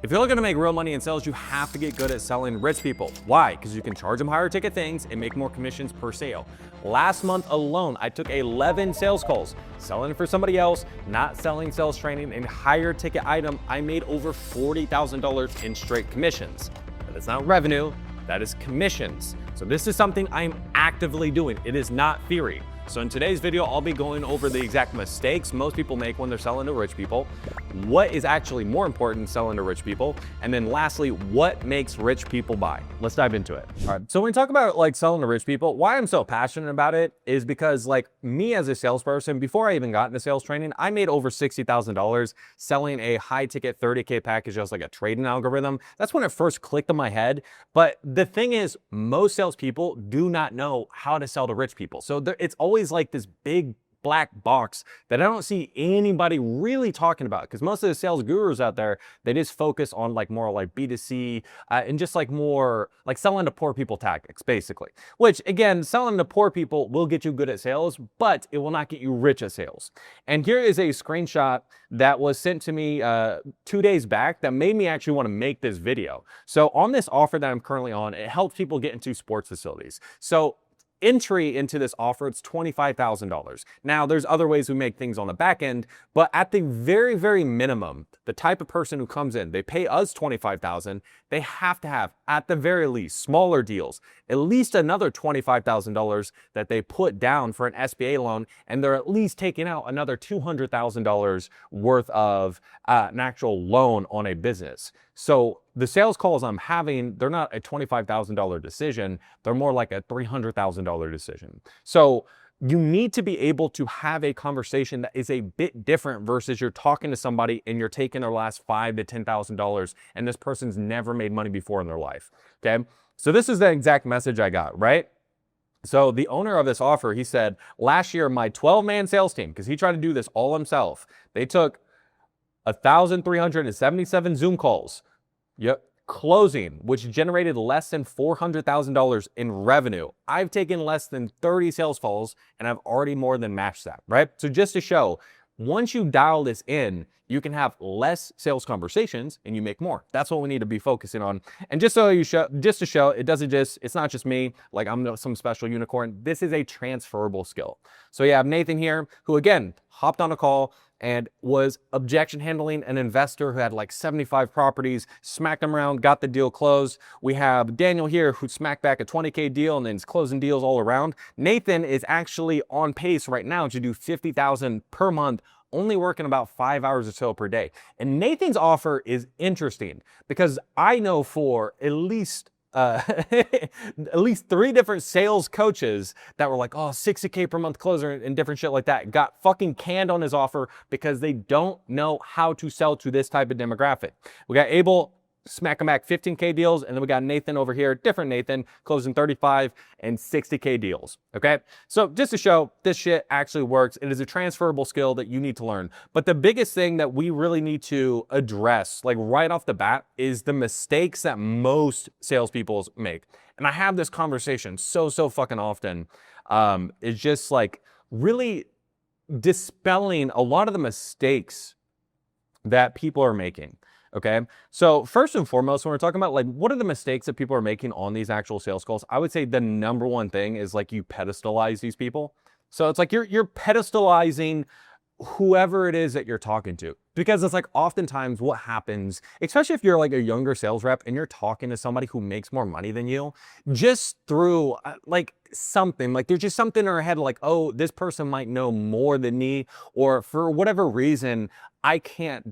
If you're looking to make real money in sales, you have to get good at selling rich people. Why? Because you can charge them higher ticket things and make more commissions per sale. Last month alone, I took 11 sales calls, selling for somebody else, not selling sales training, and higher ticket item. I made over $40,000 in straight commissions. But it's not revenue, that is commissions. So this is something I'm actively doing. It is not theory. So in today's video, I'll be going over the exact mistakes most people make when they're selling to rich people, what is actually more important selling to rich people, and then lastly, what makes rich people buy. Let's dive into it. All right, so when we talk about like selling to rich people, why I'm so passionate about it is because like me as a salesperson, before I even got into sales training, I made over $60,000 selling a high ticket 30K package as like a trading algorithm. That's when it first clicked in my head. But the thing is, most salespeople do not know how to sell to rich people. So it's always like this big black box that I don't see anybody really talking about, because most of the sales gurus out there, they just focus on like more like B2C and just like more like selling to poor people tactics, basically. Which again, selling to poor people will get you good at sales, but it will not get you rich at sales. And here is a screenshot that was sent to me 2 days back that made me actually want to make this video. So on this offer that I'm currently on, it helps people get into sports facilities. So entry into this offer, it's $25,000. Now, there's other ways we make things on the back end, but at the very, very minimum, the type of person who comes in, they pay us $25,000, they have to have, at the very least, smaller deals, at least another $25,000 that they put down for an SBA loan, and they're at least taking out another $200,000 worth of an actual loan on a business. So the sales calls I'm having, they're not a $25,000 decision, they're more like a $300,000 decision. So you need to be able to have a conversation that is a bit different versus you're talking to somebody and you're taking their last $5,000 to $10,000 and this person's never made money before in their life, okay? So this is the exact message I got, right? So the owner of this offer, he said, last year, my 12-man sales team, because he tried to do this all himself, they took 1,377 Zoom calls. Yep. Closing, which generated less than $400,000 in revenue. I've taken less than 30 sales calls and I've already more than matched that, right? So just to show, once you dial this in, you can have less sales conversations and you make more. That's what we need to be focusing on. And just so you show, just to show, it's not just me, like I'm some special unicorn. This is a transferable skill. So you have Nathan here, who again, hopped on a call and was objection handling an investor who had like 75 properties, smacked them around, got the deal closed. We have Daniel here who smacked back a 20K deal and then is closing deals all around. Nathan is actually on pace right now to do 50,000 per month, only working about 5 hours or so per day. And Nathan's offer is interesting because I know for at least 3 different sales coaches that were like, oh, 60K per month closer and different shit like that, got fucking canned on his offer because they don't know how to sell to this type of demographic. We got Abel, smack him back 15K deals, and then we got Nathan over here, different Nathan, closing 35 and 60K deals, okay? So just to show this shit actually works, it is a transferable skill that you need to learn. But the biggest thing that we really need to address, like right off the bat, is the mistakes that most salespeople make. And I have this conversation so fucking often. It's just like really dispelling a lot of the mistakes that people are making. Okay, so first and foremost, when we're talking about like what are the mistakes that people are making on these actual sales calls, I would say the number one thing is like you pedestalize these people. So it's like you're pedestalizing whoever it is that you're talking to, because it's like oftentimes what happens, especially if you're like a younger sales rep and you're talking to somebody who makes more money than you, just through like something, like there's just something in our head like, oh, this person might know more than me, or for whatever reason, I can't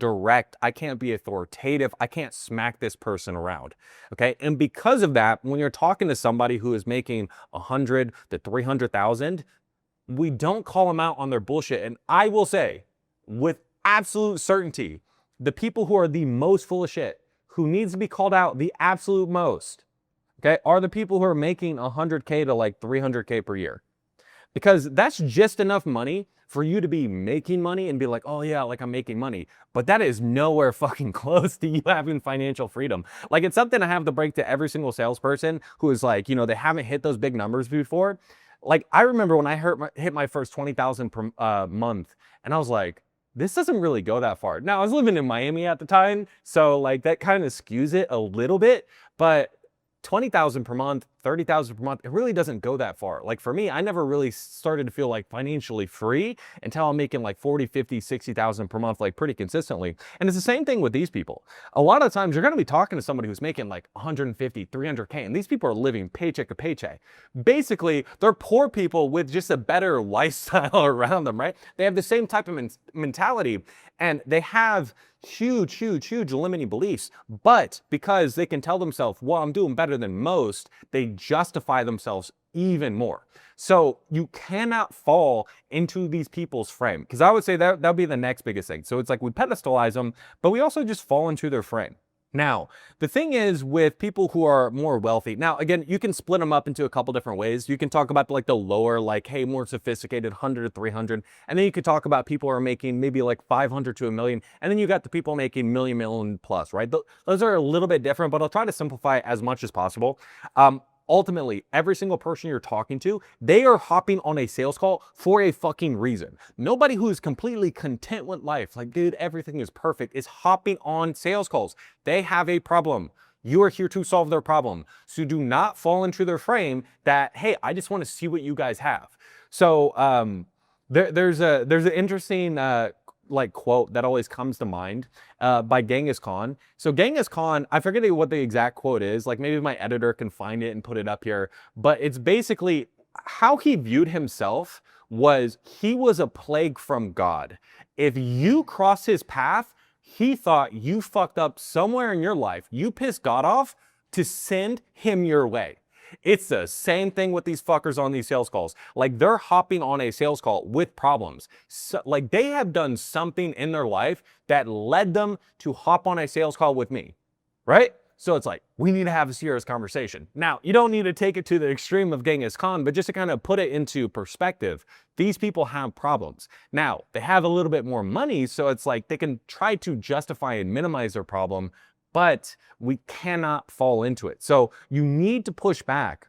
be authoritative, I can't smack this person around, okay? And because of that, when you're talking to somebody who is making 100 to 300,000, we don't call them out on their bullshit. And I will say, with absolute certainty, the people who are the most full of shit, who needs to be called out the absolute most, okay, are the people who are making 100K to like 300K per year. Because that's just enough money for you to be making money and be like, oh yeah, like I'm making money. But that is nowhere fucking close to you having financial freedom. Like it's something I have to break to every single salesperson who is like, you know, they haven't hit those big numbers before. Like I remember when I hit my first 20,000 per month, and I was like, this doesn't really go that far. Now, I was living in Miami at the time, so like that kind of skews it a little bit, but 20,000 per month, 30,000 per month, it really doesn't go that far. Like for me, I never really started to feel like financially free until I'm making like 40, 50, 60,000 per month, like pretty consistently. And it's the same thing with these people. A lot of times you're going to be talking to somebody who's making like 150, 300K, and these people are living paycheck to paycheck. Basically, they're poor people with just a better lifestyle around them, right? They have the same type of mentality, and they have huge limiting beliefs, but because they can tell themselves, well, I'm doing better than most, they justify themselves even more. So you cannot fall into these people's frame, because I would say that would be the next biggest thing. So it's like we pedestalize them, but we also just fall into their frame. Now, the thing is with people who are more wealthy, now again, you can split them up into a couple different ways. You can talk about like the lower, like, hey, more sophisticated, 100 to 300. And then you could talk about people who are making maybe like 500 to a million. And then you got the people making million plus, right? Those are a little bit different, but I'll try to simplify as much as possible. Ultimately, every single person you're talking to, they are hopping on a sales call for a fucking reason. Nobody who's completely content with life, like, dude, everything is perfect, is hopping on sales calls. They have a problem. You are here to solve their problem. So do not fall into their frame that, hey, I just want to see what you guys have. So there's an interesting like quote that always comes to mind by Genghis Khan. So Genghis Khan, I forget what the exact quote is, like maybe my editor can find it and put it up here, but it's basically how he viewed himself was he was a plague from God. If you cross his path, he thought you fucked up somewhere in your life. You pissed God off to send him your way. It's the same thing with these fuckers on these sales calls. Like they're hopping on a sales call with problems. So, like they have done something in their life that led them to hop on a sales call with me, right? So it's like, we need to have a serious conversation. Now, you don't need to take it to the extreme of Genghis Khan, but just to kind of put it into perspective, these people have problems. Now, they have a little bit more money, so it's like they can try to justify and minimize their problem, but we cannot fall into it. So you need to push back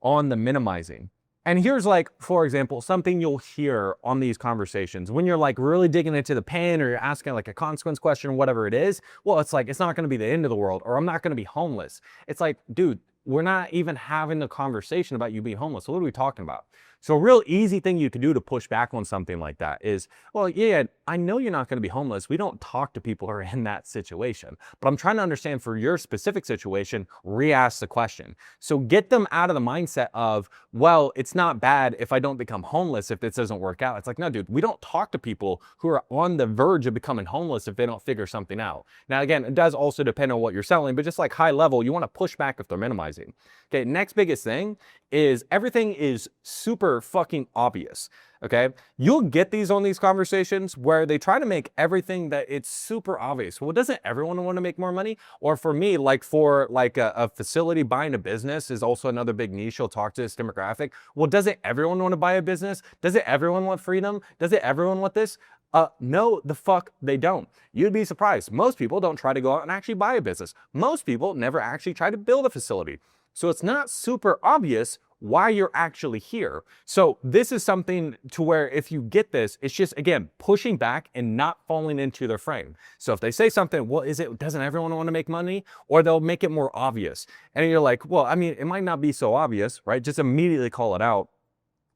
on the minimizing. And here's like, for example, something you'll hear on these conversations when you're like really digging into the pain or you're asking like a consequence question or whatever it is. Well, it's like, it's not going to be the end of the world, or I'm not going to be homeless. It's like, dude, we're not even having the conversation about you being homeless. So what are we talking about? So a real easy thing you could do to push back on something like that is, well, yeah, I know you're not going to be homeless. We don't talk to people who are in that situation, but I'm trying to understand for your specific situation, re-ask the question. So get them out of the mindset of, well, it's not bad if I don't become homeless if this doesn't work out. It's like, no, dude, we don't talk to people who are on the verge of becoming homeless if they don't figure something out. Now, again, it does also depend on what you're selling, but just like high level, you want to push back if they're minimizing. Okay, next biggest thing is everything is super fucking obvious. Okay, you'll get these on these conversations where they try to make everything that it's super obvious. Well, doesn't everyone want to make more money? Or for me, like for like a facility buying a business is also another big niche. You'll talk to this demographic. Well, doesn't everyone want to buy a business? Doesn't everyone want freedom? Doesn't everyone want this? No, the fuck they don't. You'd be surprised. Most people don't try to go out and actually buy a business. Most people never actually try to build a facility. So it's not super obvious why you're actually here. So this is something to where if you get this, it's just, again, pushing back and not falling into their frame. So if they say something, well, doesn't everyone want to make money? Or they'll make it more obvious. And you're like, well, I mean, it might not be so obvious, right? Just immediately call it out.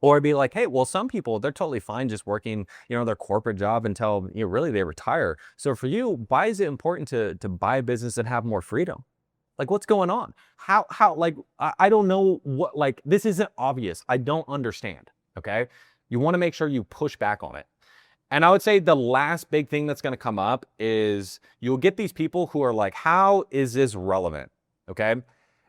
Or be like, hey, well, some people, they're totally fine just working, their corporate job until, really they retire. So for you, why is it important to buy a business and have more freedom? Like, what's going on? How, like, I don't know what, like, this isn't obvious. I don't understand, okay? You want to make sure you push back on it. And I would say the last big thing that's going to come up is you'll get these people who are like, how is this relevant, okay?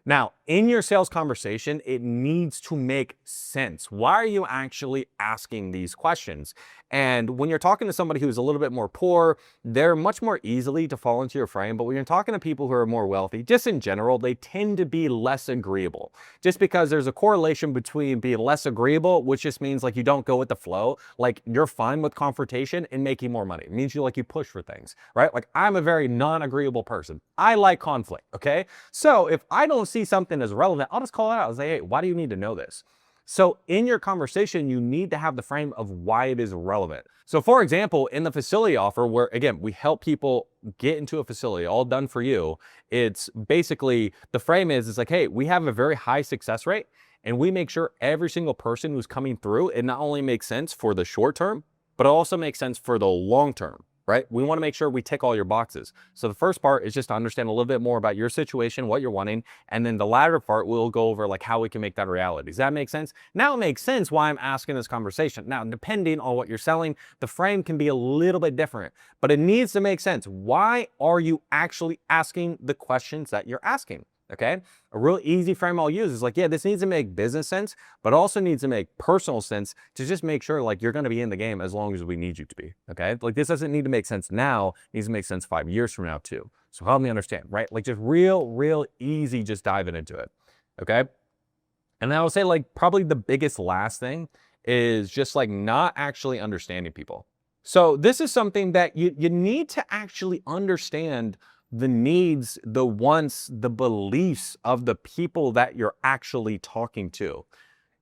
Now, in your sales conversation, it needs to make sense. Why are you actually asking these questions? And when you're talking to somebody who's a little bit more poor, they're much more easily to fall into your frame. But when you're talking to people who are more wealthy, just in general, they tend to be less agreeable. Just because there's a correlation between being less agreeable, which just means like you don't go with the flow. Like you're fine with confrontation and making more money. It means you push for things, right? Like I'm a very non-agreeable person. I like conflict, okay? So if I don't see something as relevant, I'll just call it out. I'll say, hey, why do you need to know this? So in your conversation, you need to have the frame of why it is relevant. So for example, in the facility offer, where again, we help people get into a facility, all done for you, it's basically, the frame is, it's like, hey, we have a very high success rate, and we make sure every single person who's coming through, it not only makes sense for the short term, but it also makes sense for the long term, right? We want to make sure we tick all your boxes. So the first part is just to understand a little bit more about your situation, what you're wanting. And then the latter part, we'll go over like how we can make that a reality. Does that make sense? Now it makes sense why I'm asking this conversation. Now, depending on what you're selling, the frame can be a little bit different, but it needs to make sense. Why are you actually asking the questions that you're asking? Okay, a real easy frame I'll use is like, yeah, this needs to make business sense, but also needs to make personal sense to just make sure like you're going to be in the game as long as we need you to be. Okay, like this doesn't need to make sense now, it needs to make sense 5 years from now too. So help me understand, right? Like just real easy, just diving into it. Okay, and then I would say like probably the biggest last thing is just like not actually understanding people. So this is something that you need to actually understand the needs, the wants, the beliefs of the people that you're actually talking to.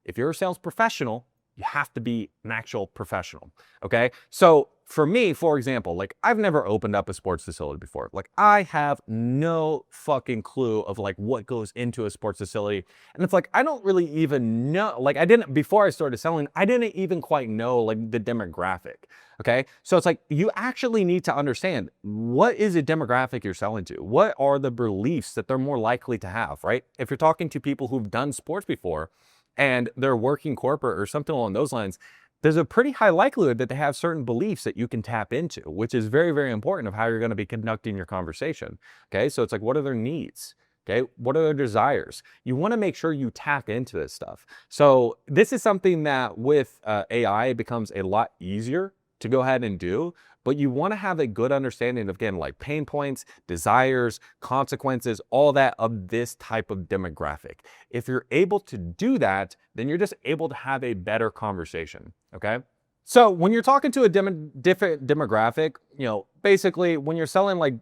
If you're a sales professional, you have to be an actual professional, okay? So for me, for example, like I've never opened up a sports facility before. Like I have no fucking clue of like what goes into a sports facility. And it's like, I don't really even know, like I didn't, before I started selling, I didn't even quite know like the demographic, okay? So it's like, you actually need to understand what is a demographic you're selling to? What are the beliefs that they're more likely to have, right? If you're talking to people who've done sports before, and they're working corporate or something along those lines, there's a pretty high likelihood that they have certain beliefs that you can tap into, which is very important of how you're going to be conducting your conversation. Okay, so it's like, what are their needs? Okay, what are their desires? You want to make sure you tap into this stuff. So this is something that with AI, it becomes a lot easier to go ahead and do, but you want to have a good understanding of, again, like pain points, desires, consequences, all that of this type of demographic. If you're able to do that, then you're just able to have a better conversation, okay? So when you're talking to a different demographic, basically when you're selling like,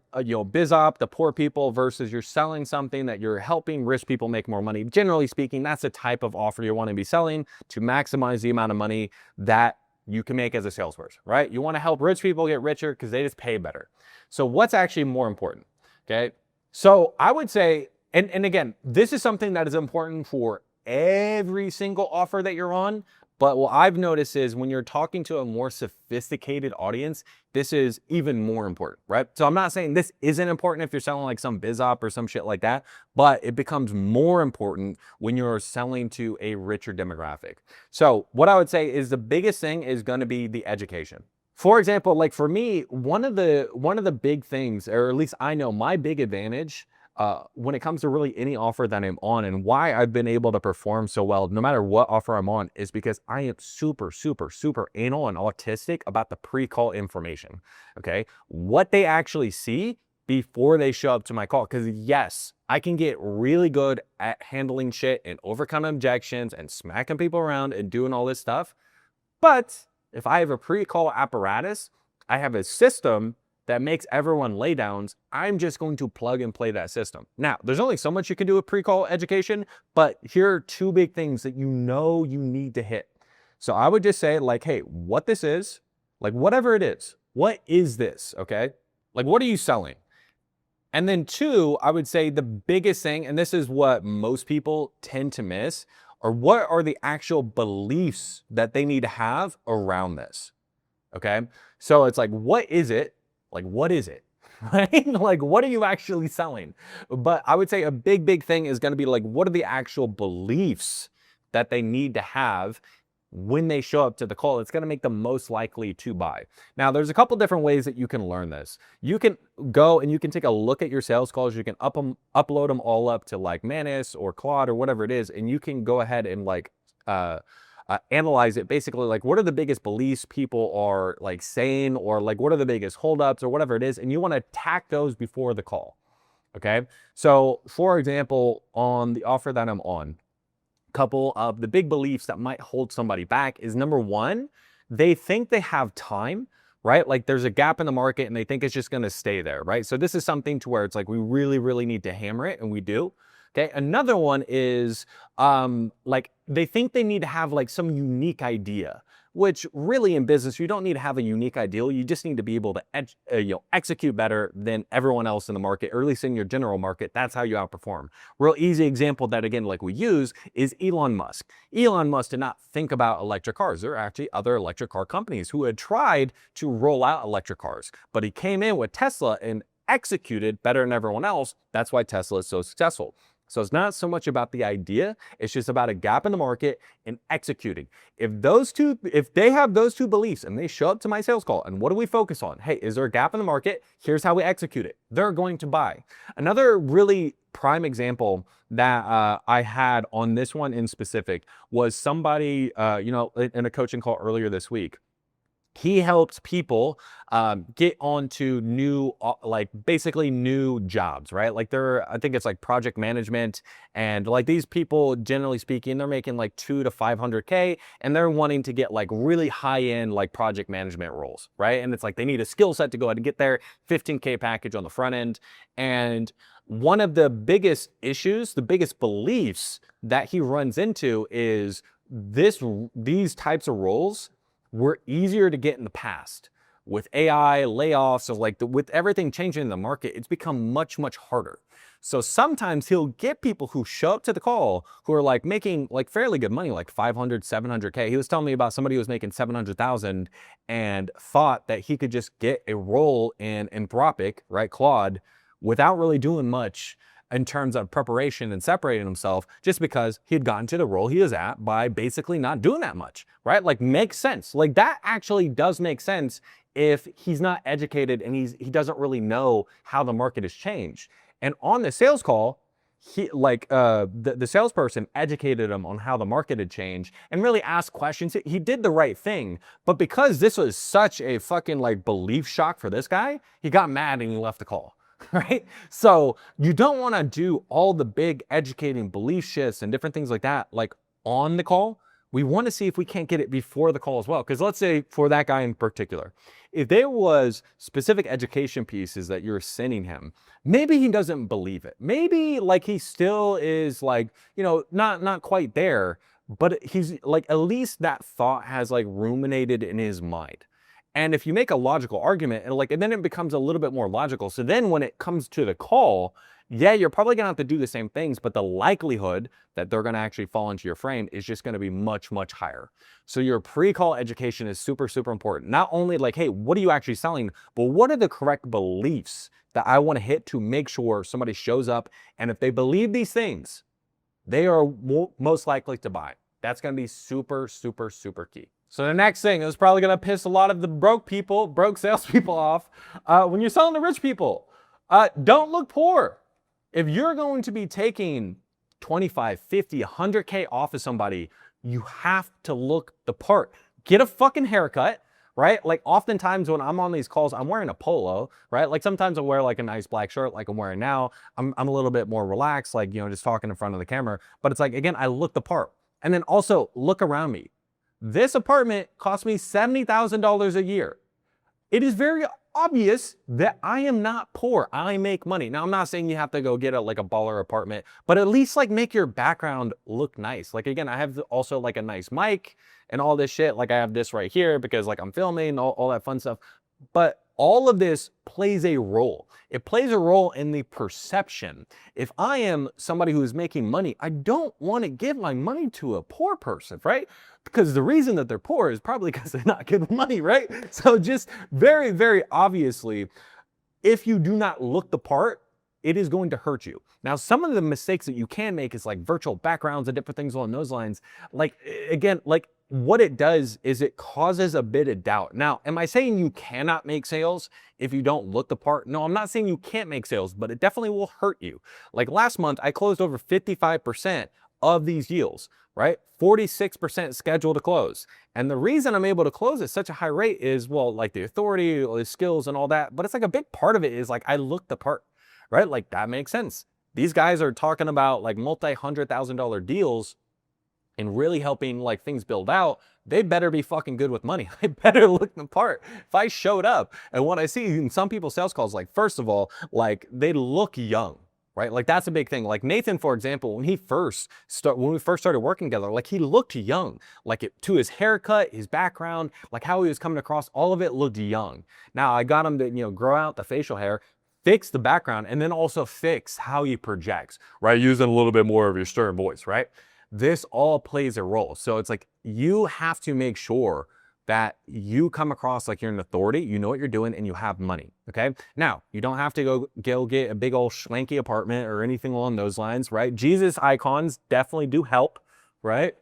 biz op, the poor people, versus you're selling something that you're helping rich people make more money, generally speaking, that's the type of offer you want to be selling to maximize the amount of money that you can make as a salesperson, right? You want to help rich people get richer because they just pay better. So what's actually more important, okay? So I would say, and again, this is something that is important for every single offer that you're on, but what I've noticed is when you're talking to a more sophisticated audience, this is even more important, right? So I'm not saying this isn't important if you're selling like some biz op or some shit like that, but it becomes more important when you're selling to a richer demographic. So what I would say is the biggest thing is going to be the education. For example, like for me, one of the big things, or at least I know my big advantage when it comes to really any offer that I'm on, and why I've been able to perform so well no matter what offer I'm on, is because I am super anal and autistic about the pre-call information, okay? What they actually see before they show up to my call. Because yes, I can get really good at handling shit and overcoming objections and smacking people around and doing all this stuff. But if I have a pre-call apparatus, I have a system that makes everyone laydowns, I'm just going to plug and play that system. Now, there's only so much you can do with pre-call education, but here are two big things that you need to hit. So I would just say like, hey, what this is, like whatever it is, what is this, okay? Like, what are you selling? And then two, I would say the biggest thing, and this is what most people tend to miss, or what are the actual beliefs that they need to have around this, okay? So it's like, what is it? Like, what is it, right? Like, what are you actually selling? But I would say a big thing is going to be like, what are the actual beliefs that they need to have when they show up to the call? It's going to make them most likely to buy. Now, there's a couple different ways that you can learn this. You can go and you can take a look at your sales calls. You can upload them all up to like Manus or Claude or whatever it is, and you can go ahead and like analyze it, basically like what are the biggest beliefs people are like saying, or like what are the biggest holdups or whatever it is, and you want to attack those before the call, okay? So for example, on the offer that I'm on, a couple of the big beliefs that might hold somebody back is, number one, they think they have time, right? Like there's a gap in the market and they think it's just going to stay there, right? So this is something to where it's like we really need to hammer it, and we do. Okay, another one is like they think they need to have like some unique idea, which really in business you don't need to have a unique ideal. You just need to be able to execute better than everyone else in the market, or at least in your general market. That's how you outperform. Real easy example that again like we use is Elon Musk. Elon Musk did not think about electric cars. There are actually other electric car companies who had tried to roll out electric cars, but he came in with Tesla and executed better than everyone else. That's why Tesla is so successful. So it's not so much about the idea, it's just about a gap in the market and executing. If they have those two beliefs and they show up to my sales call, and what do we focus on? Hey, is there a gap in the market? Here's how we execute it. They're going to buy. Another really prime example that I had on this one in specific was somebody, in a coaching call earlier this week. He helps people get onto new, basically new jobs, right? Like I think it's like project management, and like these people, generally speaking, they're making like 200 to 500K, and they're wanting to get like really high end like project management roles, right? And it's like they need a skill set to go ahead and get there, 15K package on the front end. And one of the biggest issues, the biggest beliefs that he runs into is these types of roles were easier to get in the past. With AI, layoffs, with everything changing in the market, it's become much, much harder. So sometimes he'll get people who show up to the call who are like making like fairly good money, like 500, 700K. He was telling me about somebody who was making 700,000 and thought that he could just get a role in Anthropic, right, Claude, without really doing much in terms of preparation and separating himself, just because he had gotten to the role he is at by basically not doing that much, right? Like, makes sense. Like, that actually does make sense if he's not educated and he doesn't really know how the market has changed. And on the sales call, the salesperson educated him on how the market had changed and really asked questions. He did the right thing, but because this was such a fucking like belief shock for this guy, he got mad and he left the call. Right? So you don't want to do all the big educating belief shifts and different things like that, like on the call. We want to see if we can't get it before the call as well. Because let's say for that guy in particular, if there was specific education pieces that you're sending him, maybe he doesn't believe it. Maybe like he still is like, not quite there, but he's like, at least that thought has like ruminated in his mind. And if you make a logical argument, and then it becomes a little bit more logical. So then when it comes to the call, yeah, you're probably gonna have to do the same things, but the likelihood that they're gonna actually fall into your frame is just gonna be much, much higher. So your pre-call education is super, super important. Not only like, hey, what are you actually selling, but what are the correct beliefs that I wanna hit to make sure somebody shows up, and if they believe these things, they are most likely to buy. That's gonna be super, super, super key. So the next thing is probably gonna piss a lot of the broke salespeople off. When you're selling to rich people, don't look poor. If you're going to be taking 25, 50, 100K off of somebody, you have to look the part. Get a fucking haircut, right? Like oftentimes when I'm on these calls, I'm wearing a polo, right? Like sometimes I wear like a nice black shirt like I'm wearing now. I'm a little bit more relaxed, like, just talking in front of the camera. But it's like, again, I look the part. And then also look around me. This apartment cost me $70,000 a year. It is very obvious that I am not poor. I make money. Now, I'm not saying you have to go get a baller apartment, but at least like make your background look nice. Like, again, I have also like a nice mic and all this shit. Like I have this right here because like I'm filming, all that fun stuff. But all of this plays a role. It plays a role in the perception. If I am somebody who is making money, I don't want to give my money to a poor person, right? Because the reason that they're poor is probably because they're not good with money, right? So just very, very obviously, if you do not look the part, it is going to hurt you. Now, some of the mistakes that you can make is like virtual backgrounds and different things along those lines. Like, again, like what it does is it causes a bit of doubt. Now, am I saying you cannot make sales if you don't look the part? No, I'm not saying you can't make sales, but it definitely will hurt you. Like last month, I closed over 55% of these deals, right? 46% scheduled to close. And the reason I'm able to close at such a high rate is, well, like the authority, the skills and all that. But it's like a big part of it is like, I look the part, right? Like that makes sense. These guys are talking about like multi-$100,000 deals and really helping like things build out. They better be fucking good with money. They better look the part. If I showed up and what I see in some people's sales calls, like first of all, like they look young, right? Like that's a big thing. Like Nathan, for example, when we first started working together, like he looked young, like to his haircut, his background, like how he was coming across, all of it looked young. Now I got him to, grow out the facial hair, fix the background, and then also fix how he projects, right? Using a little bit more of your stern voice, right? This all plays a role. So it's like you have to make sure that you come across like you're an authority, you know what you're doing, and you have money, okay? Now, you don't have to go get a big old schlanky apartment or anything along those lines, right? Jesus icons definitely do help, right?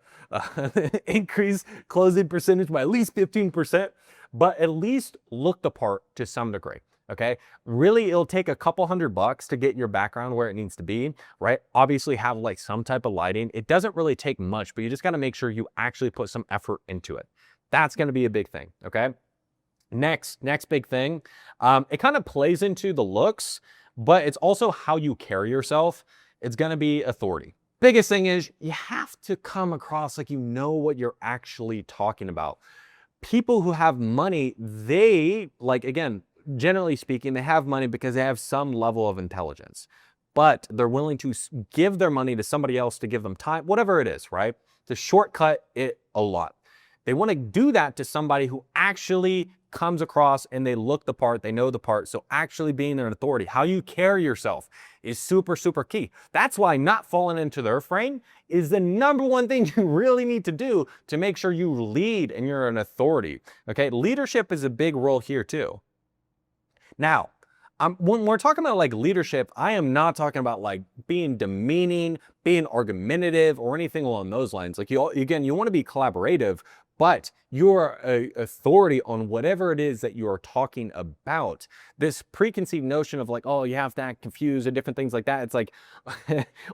Increase closing percentage by at least 15%, but at least look the part to some degree. Okay, really, it'll take a couple $100 to get your background where it needs to be, right? Obviously, have like some type of lighting. It doesn't really take much, but you just got to make sure you actually put some effort into it. That's going to be a big thing. Okay. Next big thing. It kind of plays into the looks, but it's also how you carry yourself. It's going to be authority. Biggest thing is you have to come across like you know what you're actually talking about. People who have money, they like, again, generally speaking, they have money because they have some level of intelligence, but they're willing to give their money to somebody else to give them time, whatever it is, right? To shortcut it a lot. They want to do that to somebody who actually comes across and they look the part, they know the part. So actually being an authority, how you carry yourself is super, super key. That's why not falling into their frame is the number one thing you really need to do to make sure you lead and you're an authority. Okay, leadership is a big role here too. Now, when we're talking about like leadership, I am not talking about like being demeaning, being argumentative, or anything along those lines. Like you want to be collaborative, but you're an authority on whatever it is that you are talking about. This preconceived notion of like, oh, you have to act confused or different things like that. It's like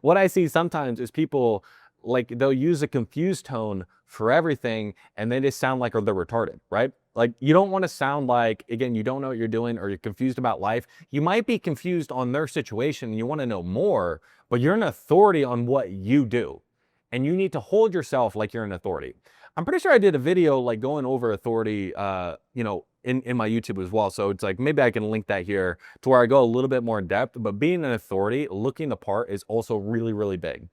what I see sometimes is people like they'll use a confused tone for everything and they just sound like they're retarded, right? Like you don't want to sound like, again, you don't know what you're doing or you're confused about life. You might be confused on their situation and you want to know more, but you're an authority on what you do. And you need to hold yourself like you're an authority. I'm pretty sure I did a video like going over authority, in my YouTube as well. So it's like, maybe I can link that here to where I go a little bit more in depth, but being an authority, looking the part is also really, really big.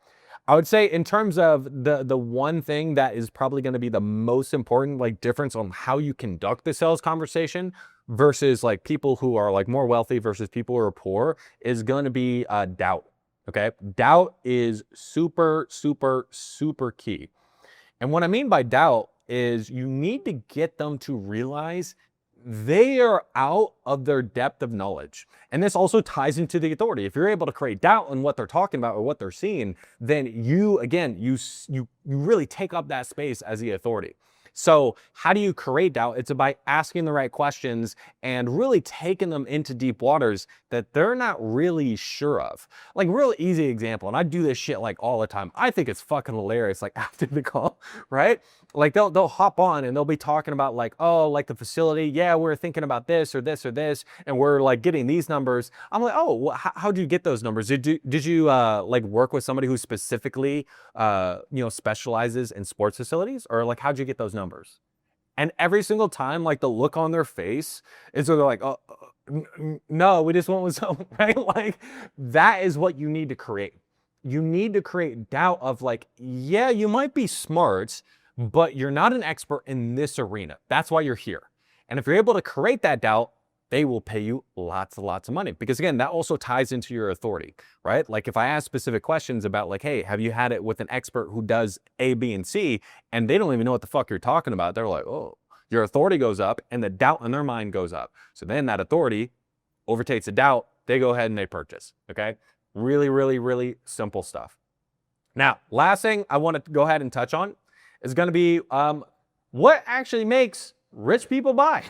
I would say in terms of the one thing that is probably going to be the most important like difference on how you conduct the sales conversation versus like people who are like more wealthy versus people who are poor is going to be doubt. Okay. Doubt is super, super, super key. And what I mean by doubt is you need to get them to realize they are out of their depth of knowledge. And this also ties into the authority. If you're able to create doubt in what they're talking about or what they're seeing, then you really take up that space as the authority. So how do you create doubt? It's by asking the right questions and really taking them into deep waters that they're not really sure of. Like real easy example, and I do this shit like all the time. I think it's fucking hilarious, like after the call, right? Like they'll hop on and they'll be talking about like, oh, like the facility, yeah, we're thinking about this or this or this, and we're like getting these numbers. I'm like, oh, well, how'd you get those numbers? Did you like work with somebody who specifically specializes in sports facilities, or like how'd you get those numbers? And every single time, like the look on their face is they're like, oh, no, we just went with some, right? Like that is what you need to create. You need to create doubt of like, yeah, you might be smart, but you're not an expert in this arena. That's why you're here. And if you're able to create that doubt, they will pay you lots and lots of money. Because again, that also ties into your authority, right? Like if I ask specific questions about like, hey, have you had it with an expert who does A, B, and C, and they don't even know what the fuck you're talking about. They're like, oh, your authority goes up and the doubt in their mind goes up. So then that authority overtakes the doubt. They go ahead and they purchase, okay? Really, really, really simple stuff. Now, last thing I want to go ahead and touch on is going to be what actually makes rich people buy.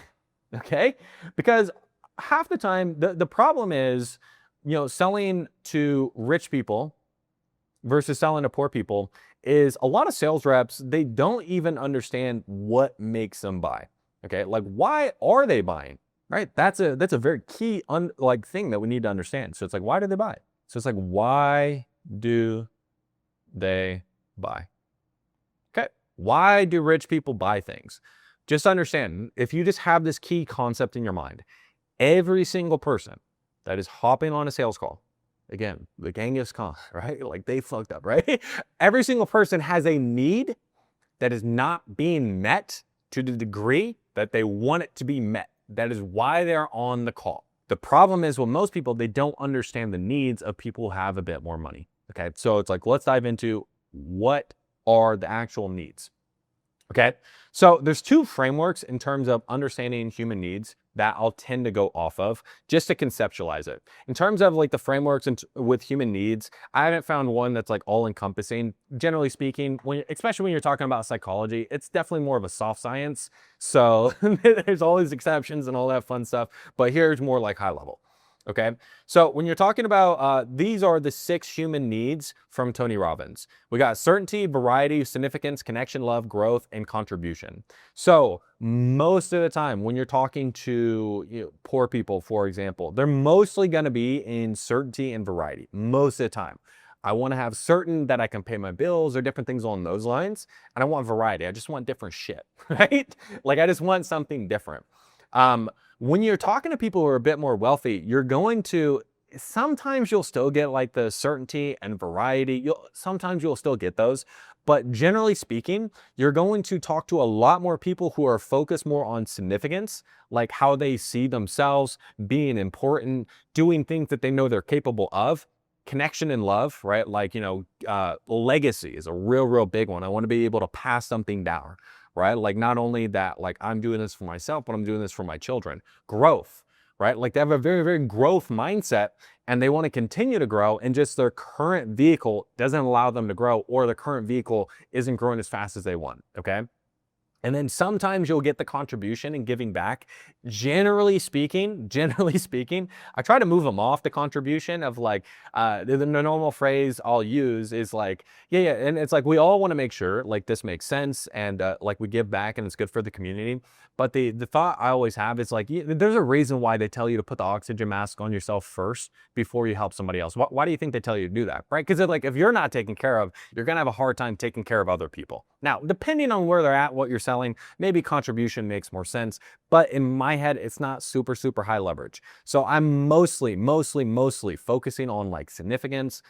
Okay, because half the time the problem is, selling to rich people versus selling to poor people is a lot of sales reps, they don't even understand what makes them buy. Okay, like why are they buying? Right? That's a very key thing that we need to understand. So it's like, why do they buy? So it's like, why do they buy? Okay, why do rich people buy things? Just understand, if you just have this key concept in your mind, every single person that is hopping on a sales call, again, the Genghis Khan, right? Like they fucked up, right? Every single person has a need that is not being met to the degree that they want it to be met. That is why they're on the call. The problem is with most people, they don't understand the needs of people who have a bit more money. Okay, so it's like, let's dive into what are the actual needs. Okay, so there's two frameworks in terms of understanding human needs that I'll tend to go off of just to conceptualize it. In terms of like the frameworks with human needs, I haven't found one that's like all encompassing. Generally speaking, especially when you're talking about psychology, it's definitely more of a soft science. So there's all these exceptions and all that fun stuff, but here's more like high level. Okay, so when you're talking about, these are the 6 human needs from Tony Robbins. We got certainty, variety, significance, connection, love, growth, and contribution. So most of the time when you're talking to poor people, for example, they're mostly gonna be in certainty and variety, most of the time. I wanna have certain that I can pay my bills or different things along those lines, and I want variety. I just want different shit, right? Like I just want something different. When you're talking to people who are a bit more wealthy, you're going to, sometimes you'll still get like the certainty and variety. Sometimes you'll still get those, but generally speaking, you're going to talk to a lot more people who are focused more on significance, like how they see themselves being important, doing things that they know they're capable of. Connection and love, right? Like, legacy is a real big one. I want to be able to pass something down, right? Like not only that, like I'm doing this for myself, but I'm doing this for my children. Growth, right? Like they have a very growth mindset and they want to continue to grow, and just their current vehicle doesn't allow them to grow, or the current vehicle isn't growing as fast as they want, okay? And then sometimes you'll get the contribution and giving back. Generally speaking, I try to move them off the contribution of like, the normal phrase I'll use is like, yeah. And it's like, we all want to make sure like this makes sense and like we give back and it's good for the community. But the thought I always have is like, there's a reason why they tell you to put the oxygen mask on yourself first before you help somebody else. Why do you think they tell you to do that, right? Because like, if you're not taken care of, you're going to have a hard time taking care of other people. Now, depending on where they're at, what you're selling, maybe contribution makes more sense. But in my head, it's not super high leverage. So I'm mostly focusing on like significance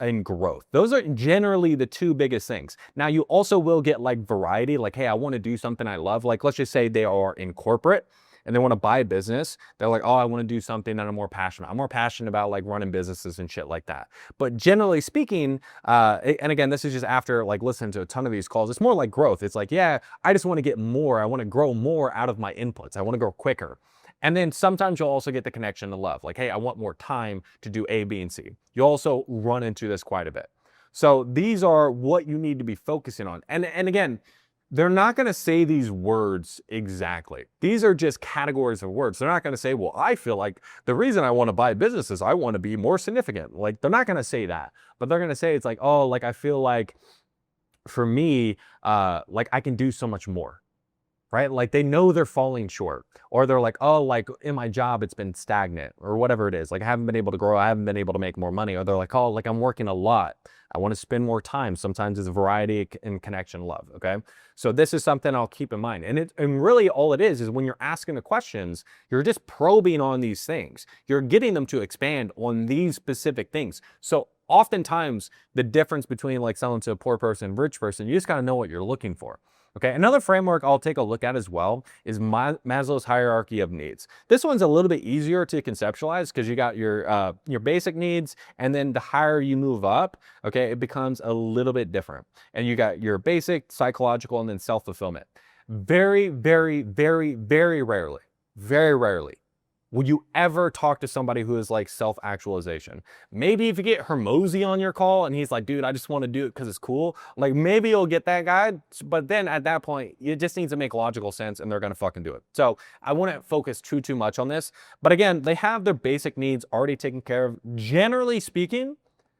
and growth. Those are generally the 2 biggest things. Now, you also will get like variety, like, hey, I want to do something I love. Like, let's just say they are in corporate and they want to buy a business. They're like, oh, I want to do something that I'm more passionate. I'm more passionate about like running businesses and shit like that. But generally speaking, and again, this is just after like listening to a ton of these calls, it's more like growth. It's like, yeah, I just want to get more. I want to grow more out of my inputs. I want to grow quicker. And then sometimes you'll also get the connection to love. Like, hey, I want more time to do A, B, and C. You also run into this quite a bit. So these are what you need to be focusing on. And again, they're not going to say these words exactly. These are just categories of words. They're not going to say, well, I feel like the reason I want to buy business is I want to be more significant. Like, they're not going to say that, but they're going to say it's like, oh, like I feel like for me, like I can do so much more. Right? Like they know they're falling short, or they're like, oh, like in my job, it's been stagnant or whatever it is. Like I haven't been able to grow. I haven't been able to make more money. Or they're like, oh, like I'm working a lot. I want to spend more time. Sometimes it's variety and connection, love. Okay. So this is something I'll keep in mind. And really all it is when you're asking the questions, you're just probing on these things. You're getting them to expand on these specific things. So oftentimes the difference between like selling to a poor person and rich person, you just got to know what you're looking for. Okay, another framework I'll take a look at as well is Maslow's hierarchy of needs. This one's a little bit easier to conceptualize because you got your basic needs, and then the higher you move up, okay, it becomes a little bit different. And you got your basic, psychological, and then self-fulfillment. Very rarely would you ever talk to somebody who is like self-actualization. Maybe if you get Hermosi on your call and he's like, dude, I just want to do it because it's cool. Like maybe you'll get that guy, but then at that point, it just needs to make logical sense and they're going to fucking do it. So I wouldn't focus too much on this. But again, they have their basic needs already taken care of. Generally speaking,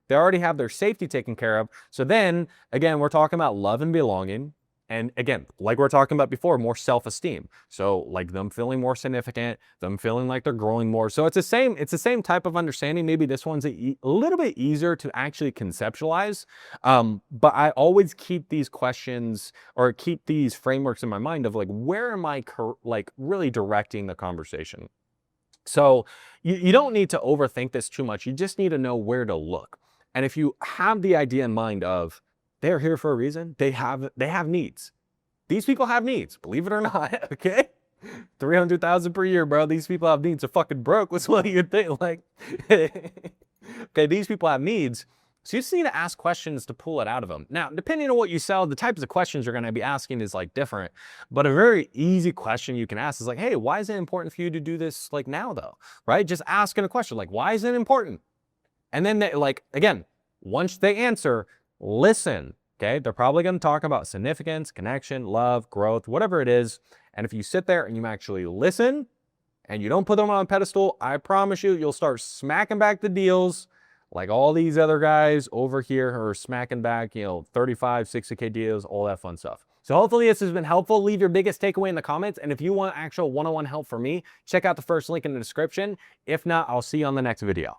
they already have their safety taken care of. So then again, we're talking about love and belonging. And again, like we we're talking about before, more self-esteem. So like them feeling more significant, them feeling like they're growing more. So it's the same type of understanding. Maybe this one's a little bit easier to actually conceptualize. But I always keep these questions or keep these frameworks in my mind of like, where am I like really directing the conversation? So you don't need to overthink this too much. You just need to know where to look. And if you have the idea in mind of they're here for a reason, they have needs. These people have needs, believe it or not, okay? 300,000 per year, bro. These people have needs. They're fucking broke. What's what you think? Like, okay, these people have needs. So you just need to ask questions to pull it out of them. Now, depending on what you sell, the types of questions you're going to be asking is like different. But a very easy question you can ask is like, hey, why is it important for you to do this like now though? Right? Just asking a question like, why is it important? And then they, like, again, once they answer, listen. Okay, they're probably going to talk about significance, connection, love, growth, whatever it is. And if you sit there and you actually listen and you don't put them on a pedestal, I promise you, you'll start smacking back the deals like all these other guys over here who are smacking back, 35, 60K deals, all that fun stuff. So hopefully this has been helpful. Leave your biggest takeaway in the comments. And if you want actual one-on-one help from me, check out the first link in the description. If not, I'll see you on the next video.